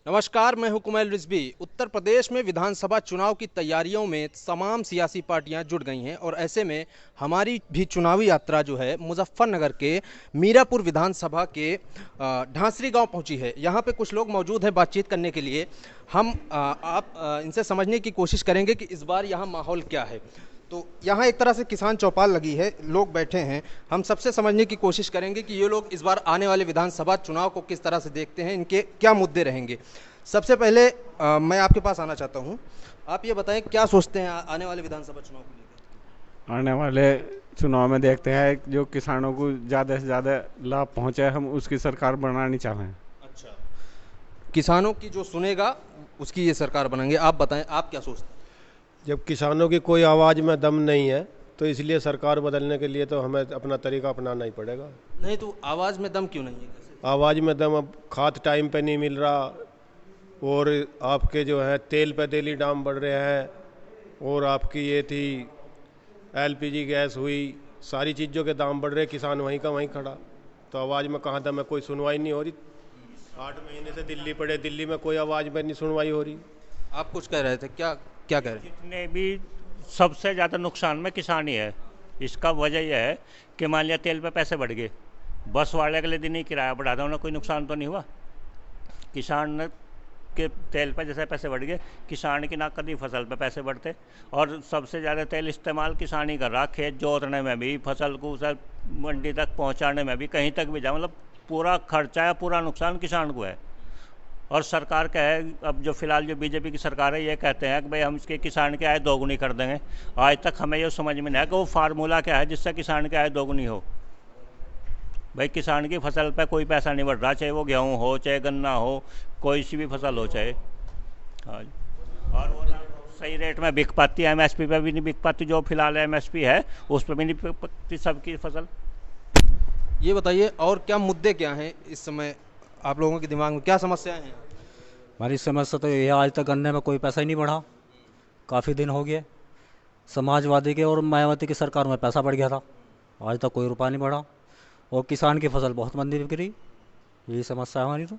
नमस्कार, मैं हूं कुमैल रिजवी। उत्तर प्रदेश में विधानसभा चुनाव की तैयारियों में तमाम सियासी पार्टियां जुट गई हैं और ऐसे में हमारी भी चुनावी यात्रा जो है मुजफ्फरनगर के मीरापुर विधानसभा के ढांसरी गांव पहुंची है। यहां पे कुछ लोग मौजूद हैं बातचीत करने के लिए। हम इनसे समझने की कोशिश करेंगे कि इस बार यहाँ माहौल क्या है। तो यहाँ एक तरह से किसान चौपाल लगी है, लोग बैठे हैं। हम सबसे समझने की कोशिश करेंगे कि ये लोग इस बार आने वाले विधानसभा चुनाव को किस तरह से देखते हैं, इनके क्या मुद्दे रहेंगे। सबसे पहले मैं आपके पास आना चाहता हूँ। आप ये बताएं क्या सोचते हैं आने वाले विधानसभा चुनाव को लेकर। आने वाले चुनाव में देखते हैं जो किसानों को ज़्यादा से ज़्यादा लाभ पहुंचे, हम उसकी सरकार बनानी चाहें। अच्छा, किसानों की जो सुनेगा उसकी ये सरकार बनाएंगे। आप बताएं, आप क्या सोचते हैं। जब किसानों की कोई आवाज़ में दम नहीं है तो इसलिए सरकार बदलने के लिए तो हमें अपना तरीका अपनाना ही पड़ेगा। नहीं तो आवाज़ में दम क्यों नहीं है कैसे? आवाज़ में दम, अब खाद टाइम पे नहीं मिल रहा, और आपके जो है तेल पे डेली दाम बढ़ रहे हैं, और आपकी ये थी एलपीजी गैस हुई, सारी चीज़ों के दाम बढ़ रहे, किसान वहीं का वहीं खड़ा। तो आवाज़ में कहाँ दम है, कोई सुनवाई नहीं हो रही। 8 महीने से दिल्ली पड़े, दिल्ली में कोई आवाज़ में नहीं सुनवाई हो रही। आप कुछ कह रहे थे, क्या क्या कह रहे हैं। जितने भी सबसे ज़्यादा नुकसान में किसान ही है। इसका वजह यह है कि मान लिया तेल पे पैसे बढ़ गए, बस वाले अगले दिन ही किराया बढ़ा दो ना, कोई नुकसान तो नहीं हुआ। किसान के तेल पे जैसे पैसे बढ़ गए, किसान की ना कभी फसल पे पैसे बढ़ते। और सबसे ज़्यादा तेल इस्तेमाल किसान ही कर रहा, खेत जोतने में भी, फसल को उसे मंडी तक पहुंचाने में भी, कहीं तक भी जाए, मतलब पूरा खर्चा है, पूरा नुकसान किसान को है। और सरकार क्या है, अब जो फिलहाल जो बीजेपी की सरकार है, ये कहते हैं कि भाई हम इसके किसान की आय दोगुनी कर देंगे। आज तक हमें ये समझ में नहीं आया कि वो फार्मूला क्या है जिससे किसान की आय दोगुनी हो। भाई किसान की फसल पे कोई पैसा नहीं बढ़ रहा, चाहे वो गेहूँ हो, चाहे गन्ना हो, कोई सी भी फसल हो चाहे। हाँ जी। और वो ना सही रेट में बिक पाती है, एमएसपी पे भी नहीं बिक पाती। जो फिलहाल एमएसपी है उस पर भी नहीं बिक पाती सबकी फसल। ये बताइए और क्या मुद्दे क्या हैं इस समय, आप लोगों के दिमाग में क्या समस्याएं हैं। हमारी समस्या तो ये है, आज तक गन्ने में कोई पैसा ही नहीं बढ़ा। काफ़ी दिन हो गए, समाजवादी के और मायावती की सरकार में पैसा बढ़ गया था, आज तक कोई रुपया नहीं बढ़ा। और किसान की फसल बहुत मंदी बिक रही, यही समस्या है हमारी तो।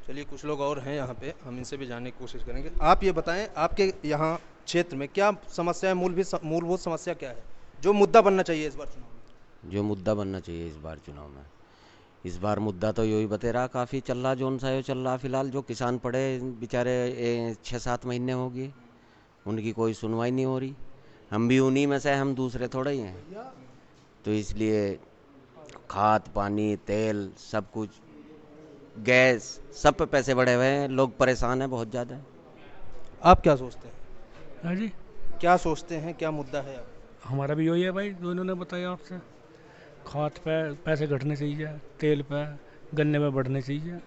चलिए, कुछ लोग और हैं यहाँ पे, हम इनसे भी जानने की कोशिश करेंगे। आप ये बताएं, आपके यहाँ क्षेत्र में क्या समस्या है, मूलभूत समस्या क्या है जो मुद्दा बनना चाहिए इस बार चुनाव में। जो मुद्दा बनना चाहिए इस बार चुनाव में, इस बार मुद्दा तो यही बते रहा, काफ़ी चल रहा, जोन सा यो चल रहा फिलहाल। जो किसान पड़े बेचारे 6-7 महीने हो गए, उनकी कोई सुनवाई नहीं हो रही। हम भी उन्हीं में से, हम दूसरे थोड़े ही हैं। तो इसलिए खाद पानी तेल सब कुछ, गैस, सब पे पैसे बढ़े हुए हैं, लोग परेशान हैं बहुत ज़्यादा। आप क्या सोचते हैं, हाँ जी, क्या सोचते हैं, क्या मुद्दा है आप। हमारा भी यही है भाई, जो इन्होंने बताया आपसे। खाद पे पैसे घटने चाहिए, तेल पे गन्ने में बढ़ने चाहिए,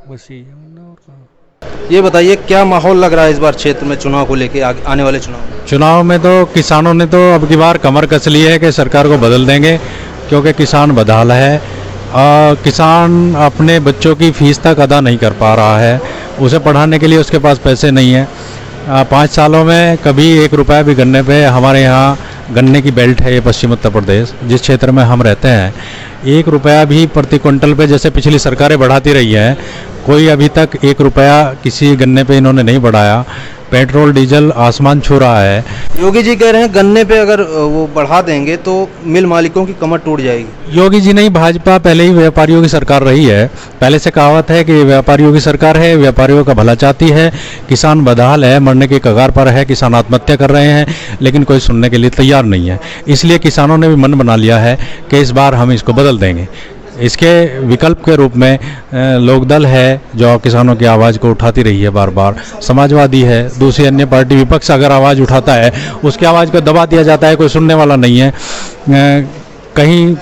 बस यही है मुद्दा, और कहाँ। ये बताइए क्या माहौल लग रहा है इस बार क्षेत्र में चुनाव को लेके, आने वाले चुनाव में तो किसानों ने तो अब की बार कमर कस ली है कि सरकार को बदल देंगे, क्योंकि किसान बदहाल है। किसान अपने बच्चों की फीस तक अदा नहीं कर पा रहा है, उसे पढ़ाने के लिए उसके पास पैसे नहीं है। 5 सालों में कभी 1 रुपया भी गन्ने पे, हमारे यहाँ गन्ने की बेल्ट है ये पश्चिम उत्तर प्रदेश, जिस क्षेत्र में हम रहते हैं, 1 रुपया भी प्रति क्विंटल पे जैसे पिछली सरकारें बढ़ाती रही है, कोई अभी तक 1 रुपया किसी गन्ने पे इन्होंने नहीं बढ़ाया। पेट्रोल डीजल आसमान छू रहा है। योगी जी कह रहे हैं गन्ने पे अगर वो बढ़ा देंगे तो मिल मालिकों की कमर टूट जाएगी। योगी जी नहीं, भाजपा पहले ही व्यापारियों की सरकार रही है। पहले से कहावत है कि व्यापारियों की सरकार है, व्यापारियों का भला चाहती है। किसान बदहाल है, मरने के कगार पर है, किसान आत्महत्या कर रहे हैं, लेकिन कोई सुनने के लिए तैयार नहीं है। इसलिए किसानों ने भी मन बना लिया है कि इस बार हम इसको बदल देंगे। इसके विकल्प के रूप में लोकदल है जो किसानों की आवाज़ को उठाती रही है बार बार, समाजवादी है, दूसरी अन्य पार्टी विपक्ष अगर आवाज़ उठाता है उसकी आवाज़ को दबा दिया जाता है, कोई सुनने वाला नहीं है। कहीं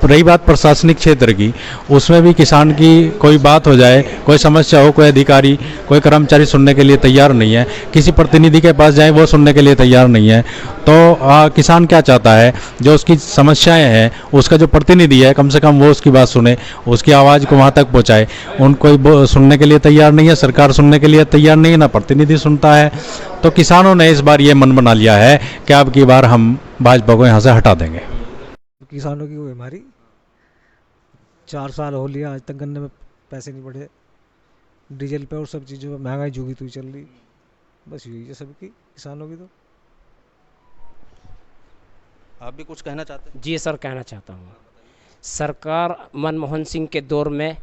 रही बात प्रशासनिक क्षेत्र की, उसमें भी किसान की कोई बात हो जाए, कोई समस्या हो, कोई अधिकारी कोई कर्मचारी सुनने के लिए तैयार नहीं है। किसी प्रतिनिधि के पास जाए वो सुनने के लिए तैयार नहीं है। तो किसान क्या चाहता है, जो उसकी समस्याएं हैं उसका जो प्रतिनिधि है कम से कम वो उसकी बात सुने, उसकी आवाज़ को वहाँ तक पहुँचाए। कोई सुनने के लिए तैयार नहीं है, सरकार सुनने के लिए तैयार नहीं है, ना प्रतिनिधि सुनता है। तो किसानों ने इस बार ये मन बना लिया है कि अब की बार हम भाजपा को यहाँ से हटा देंगे। किसानों की बीमारी 4 साल हो लिया, आज तक गन्ने में पैसे नहीं बढ़े। डीजल पे और सब चीज़ों पे महंगाई झुकी हुई चल रही, बस यही है सबकी, किसानों की तो। आप भी कुछ कहना चाहते हैं? जी सर, कहना चाहता हूँ, सरकार मनमोहन सिंह के दौर में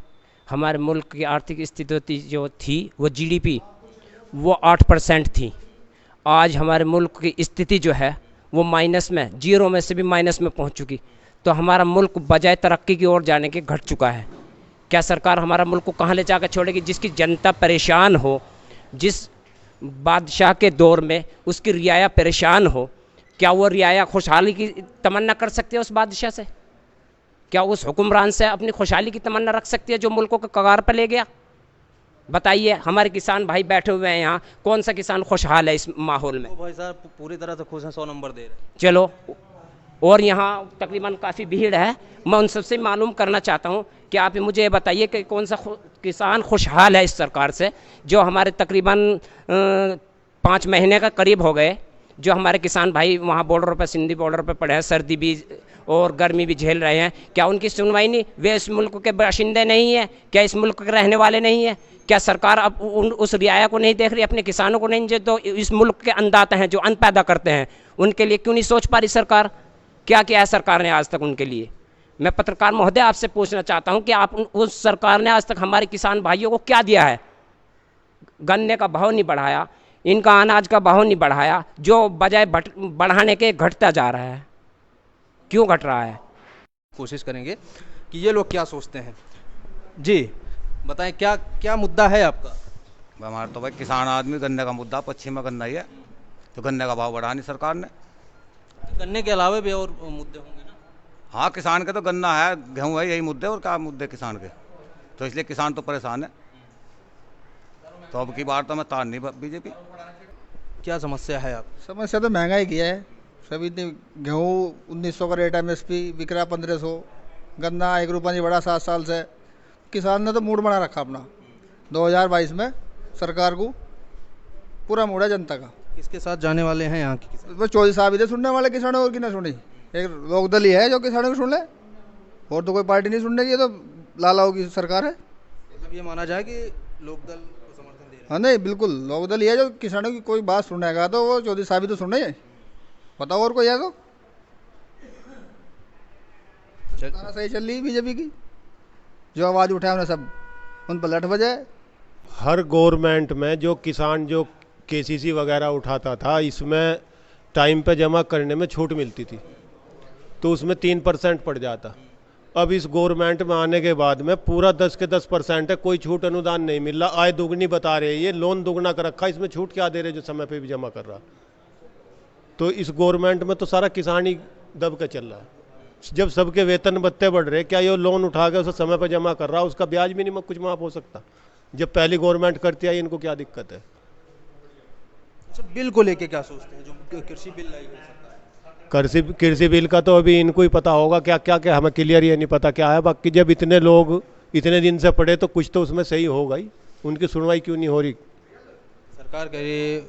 हमारे मुल्क की आर्थिक स्थिति जो थी वो जीडीपी वो 8% थी। आज हमारे मुल्क की स्थिति जो है वो माइनस में, जीरो में से भी माइनस में पहुंच चुकी। तो हमारा मुल्क बजाय तरक्की की ओर जाने के घट चुका है। क्या सरकार हमारा मुल्क को कहाँ ले जाकर छोड़ेगी? जिसकी जनता परेशान हो, जिस बादशाह के दौर में उसकी रियाया परेशान हो, क्या वो रियाया खुशहाली की तमन्ना कर सकती है उस बादशाह से? क्या उस हुक्मरान से अपनी खुशहाली की तमन्ना रख सकती है जो मुल्कों को कगार पर ले गया? बताइए, हमारे किसान भाई बैठे हुए हैं यहाँ, कौन सा किसान खुशहाल है इस माहौल में? तो भाई साहब पूरी तरह से खुश हैं, 100 नंबर दे रहे हैं। चलो, और यहाँ तकरीबन काफ़ी भीड़ है, मैं उन सबसे मालूम करना चाहता हूँ कि आप मुझे ये बताइए कि कौन सा किसान खुशहाल है इस सरकार से, जो हमारे तकरीबन 5 महीने का करीब हो गए, जो हमारे किसान भाई वहाँ बॉर्डर पर, सिंधी बॉर्डर पर पड़े हैं, सर्दी भी और गर्मी भी झेल रहे हैं। क्या उनकी सुनवाई नहीं? वे इस मुल्क के बाशिंदे नहीं है? क्या इस मुल्क के रहने वाले नहीं है? क्या सरकार अब उस रियाया को नहीं देख रही, अपने किसानों को नहीं? जो तो इस मुल्क के अन्नदाता हैं, जो अन्न पैदा करते हैं, उनके लिए क्यों नहीं सोच पा रही सरकार? क्या किया है सरकार ने आज तक उनके लिए? मैं पत्रकार महोदय आपसे पूछना चाहता हूं कि आप उस सरकार ने आज तक हमारे किसान भाइयों को क्या दिया है? गन्ने का भाव नहीं बढ़ाया, इनका अनाज का भाव नहीं बढ़ाया, जो बजाय बढ़ाने के घटता जा रहा है। क्यों घट रहा है? कोशिश करेंगे कि ये लोग क्या सोचते हैं। जी बताएं, क्या क्या मुद्दा है आपका? हमारा तो भाई किसान आदमी, गन्ने का मुद्दा, पश्चिम में गन्ना ही है, तो गन्ने का भाव बढ़ा नहीं सरकार ने। गन्ने के अलावा भी और मुद्दे होंगे ना? हाँ, किसान के तो गन्ना है, गेहूँ है, यही मुद्दे, और क्या मुद्दे किसान के, तो इसलिए किसान तो परेशान है। तो अब की बार तो मैं तार नहीं बीजेपी। क्या समस्या है आप? समस्या तो महंगाई की है। सभी गेहूँ 1900 का रेट, MSP बिक रहा 1500, गन्ना 1 रुपया नहीं बढ़ा 7 साल से। किसान ने तो मूड बना रखा अपना। 2022 में सरकार को पूरा मूड है जनता का। किसके साथ जाने वाले हैं यहाँ के किसान? बस चौधरी साहब इधर सुनने वाले किसानों और की ना सुनी, एक लोकदल ही है जो किसानों को सुन ले, और तो कोई पार्टी नहीं सुनने की। ये तो लालाओं की सरकार है। मतलब ये माना जाए कि लोकदल को समर्थन दे रहा है? हाँ नहीं, बिल्कुल लोकदल ही है जो किसानों की कोई बात सुनेगा तो वो चौधरी साहब ही तो सुन रहे हैं। बताओ और कोई है तो? सही चल रही बीजेपी की, जो आवाज़ उठाए उन्हें सब उन पर लठ बजे। हर गवर्नमेंट में जो किसान जो KCC वगैरह उठाता था, इसमें टाइम पे जमा करने में छूट मिलती थी, तो उसमें 3% पड़ जाता। अब इस गवर्नमेंट में आने के बाद में पूरा 10 के 10% है, कोई छूट अनुदान नहीं मिल रहा। आय दुगनी बता रहे हैं, ये लोन दुगना कर रखा, इसमें छूट क्या दे रहे जो समय पे भी जमा कर रहा। तो इस गवर्नमेंट में तो सारा किसान ही दब के चल रहा है। जब सबके वेतन भत्ते बढ़ रहे, क्या ये लोन उठा के उसे समय पर जमा कर रहा, उसका ब्याज भी नहीं कुछ माफ हो सकता? जब पहली गवर्नमेंट करती है, इनको क्या दिक्कत है? बिल को लेके क्या सोचते हैं, जो कृषि बिल लाई है? कृषि बिल का तो अभी इनको ही पता होगा क्या क्या क्या, हमें क्लियर ये नहीं पता क्या है। बाकी जब इतने लोग इतने दिन से पढ़े तो कुछ तो उसमें सही होगा ही। उनकी सुनवाई क्यों नहीं हो रही? सरकार कह रही है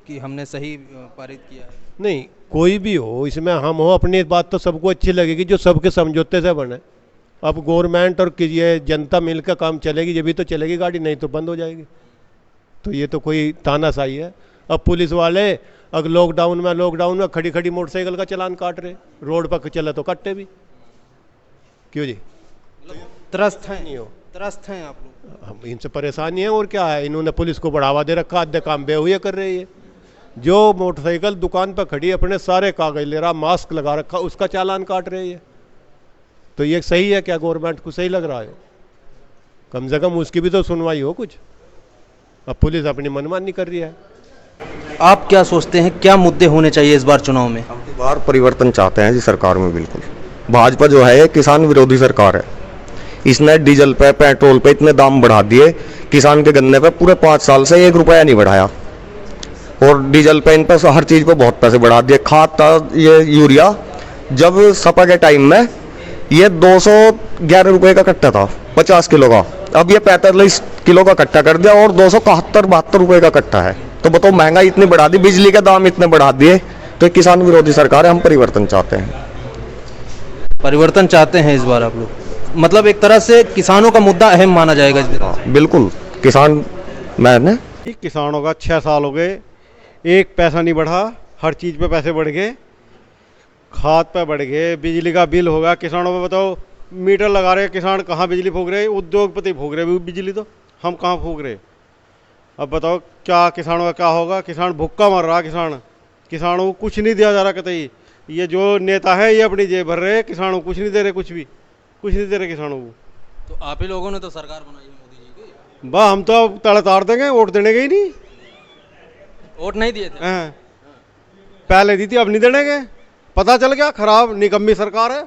कि हमने सही पारित किया है। नहीं, कोई भी हो, इसमें हम हो, अपनी बात तो सबको अच्छी लगेगी जो सबके समझौते से बने। अब गवर्नमेंट और ये जनता मिलकर काम चलेगी, जब भी तो चलेगी गाड़ी, नहीं तो बंद हो जाएगी। तो ये तो कोई तानाशाही है। अब पुलिस वाले अगर लॉकडाउन में खड़ी खड़ी मोटरसाइकिल का चालान काट रहे, रोड पर चले तो कट्टे भी। क्यों जी? त्रस्त हैं? नहीं हो, त्रस्त हैं आप लोग? हम इनसे परेशानी है और क्या है। इन्होंने पुलिस को बढ़ावा दे रखा, आधे काम बेहुए कर रही है। जो मोटरसाइकिल दुकान पर खड़ी अपने सारे कागज ले रहा, मास्क लगा रखा, उसका चालान काट रही है। तो ये सही है क्या? गवर्नमेंट को सही लग रहा है? कम से कम उसकी भी तो सुनवाई हो कुछ। अब पुलिस अपनी मनमानी कर रही है। आप क्या सोचते हैं, क्या मुद्दे होने चाहिए इस बार चुनाव में? इस बार परिवर्तन चाहते हैं जी सरकार में। बिल्कुल भाजपा जो है किसान विरोधी सरकार है। इसने डीजल पे, पेट्रोल पे इतने दाम बढ़ा दिए, किसान के गन्ने पे पूरे 5 साल से 1 रुपया नहीं बढ़ाया। और डीजल पे, इन पे हर चीज पे बहुत पैसे बढ़ा दिए। खाद था ये यूरिया, जब सपा के टाइम में ये 211 रुपये का कट्टा था 50 किलो का, अब ये 45 किलो का कट्टा कर दिया और 271-72 रुपये का कट्टा है। तो बताओ, महंगाई इतनी बढ़ा दी, बिजली के दाम इतने बढ़ा दिए। तो किसान विरोधी सरकार है। हम परिवर्तन चाहते हैं। परिवर्तन चाहते हैं इस बार आप लोग? मतलब एक तरह से किसानों का मुद्दा अहम माना जाएगा इस बार? बिल्कुल, किसान मैंने किसानों का 6 साल हो गए, एक पैसा नहीं बढ़ा, हर चीज़ पे पैसे बढ़ गए, खाद पे बढ़ गए, बिजली का बिल होगा किसानों पे। बताओ, मीटर लगा रहे किसान, कहाँ बिजली फूक रहे? उद्योगपति फूक रहे बिजली, तो हम कहाँ फूक रहे? अब बताओ क्या किसानों का क्या होगा? किसान भूखा मर रहा, किसानों को कुछ नहीं दिया जा रहा कतई। ये जो नेता है ये अपनी जेब भर रहे, किसानों को कुछ नहीं दे रहे, कुछ नहीं दे रहे किसानों को। तो आप ही लोगों ने तो सरकार बनाई है मोदी जी की। बा हम तो तड़ ताड़ देंगे, वोट देने के ही नहीं। वोट नहीं दिए थे? पहले दी थी, अब नहीं देने के। पता चल गया खराब निकम्मी सरकार है।